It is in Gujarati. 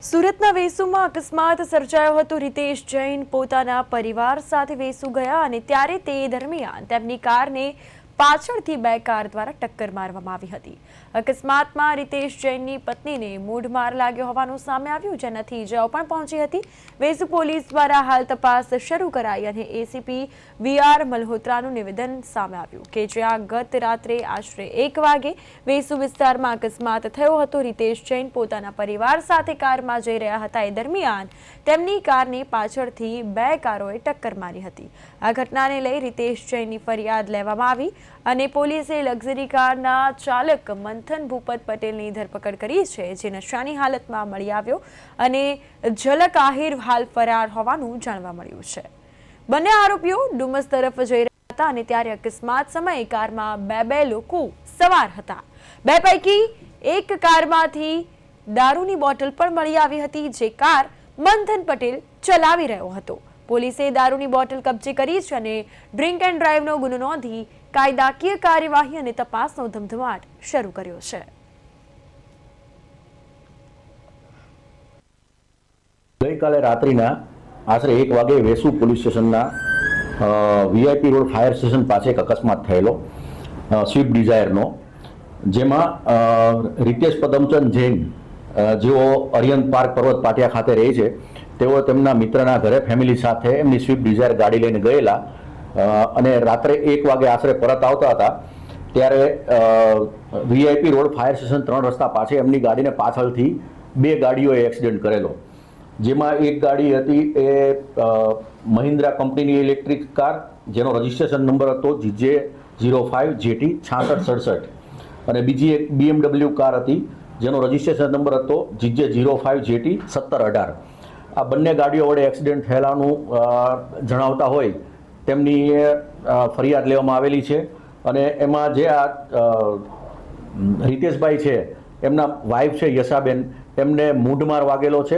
સુરતના વેસુમાં અકસ્માત સર્જાયો હતો। રીતેશ જૈન પોતાના પરિવાર સાથે વેસુ ગયા અને ત્યારે તે દરમિયાન તેમની કારને પાછળથી બે કાર દ્વારા ટક્કર મારવામાં આવી હતી। અકસ્માતમાં રીતેશ જૈનની પત્નીને મૂઢમાર લાગ્યો હોવાનું સામે આવ્યું, જેનાથી ઇજાઓ પણ પહોંચી હતી। વેસુ પોલીસ દ્વારા હાલ તપાસ શરૂ કરાઈ અને એસીપી વીઆર મલ્હોત્રાનું નિવેદન સામે આવ્યું કે જ્યાં ગત રાત્રે આશરે 1 વાગે વેસુ વિસ્તારમાં અકસ્માત થયો હતો। રીતેશ જૈન પોતાના પરિવાર સાથે કારમાં જઈ રહ્યા હતા। એ દરમિયાન તેમની કારને પાછળથી બે કારોએ ટક્કર મારી હતી। આ ઘટનાને લઈ રીતેશ જૈનની ફરિયાદ લેવામાં આવી અને પોલીસે લક્ઝરી કારના ચાલક મંથન ભૂપત પટેલની ધરપકડ કરી છે, જે નશાની હાલતમાં મળી આવ્યો અને ઝલક આહિર હાલ ફરાર હોવાનું જાણવા મળ્યું છે। બંને આરોપીઓ ડુમસ તરફ જઈ રહ્યા હતા અને ત્યારે અકસ્માત સમયે કારમાં બે લોકો સવાર હતા। બે પૈકી એક કારમાંથી દારૂની બોટલ પણ મળી આવી હતી, જે કાર મંથન પટેલ ચલાવી રહ્યો હતો। પોલીસે દારૂની બોટલ કબજે કરી છે અને ડ્રિંક એન્ડ ડ્રાઈવનો ગુનો નોંધી કાયદાકીય કાર્યવાહી અને તપાસનો ધમધમાટ શરૂ કર્યો છે। ગઈકાલે રાત્રિના આશરે 1 વાગે વેસુ પોલીસ સ્ટેશનના વીઆઈપી રોડ ફાયર સ્ટેશન પાસે એક અકસ્માત થયેલો સ્વિફ્ટ ડિઝાયરનો, જેમાં રીતેશ પદમચંદ જૈન જેઓ અરિયન પાર્ક પર્વત પાટિયા ખાતે રહે છે, તેઓ તેમના મિત્રના ઘરે ફેમિલી સાથે એમની સ્વિફ્ટ ડિઝાયર ગાડી લઈને ગયેલા અને રાત્રે 1 વાગે આશરે પરત આવતા હતા ત્યારે વીઆઈપી રોડ ફાયર સ્ટેશન 3 રસ્તા પાસે એમની ગાડીને પાછળથી 2 ગાડીઓએ એક્સિડન્ટ કરેલો, જેમાં એક ગાડી હતી એ મહિન્દ્રા કંપનીની ઇલેક્ટ્રિક કાર, જેનો રજિસ્ટ્રેશન નંબર હતો GJ05JT 6667 અને બીજી એક BMW કાર હતી જેનો રજિસ્ટ્રેશન નંબર હતો GJ05JT 1718। આ બંને ગાડીઓ વડે એક્સિડન્ટ થયેલાનું જણાવતા હોય તેમની ફરિયાદ લેવામાં આવેલી છે અને એમાં જે આ રીતેશભાઈ છે, એમના વાઇફ છે યશાબેન, એમને મૂઢમાર વાગેલો છે।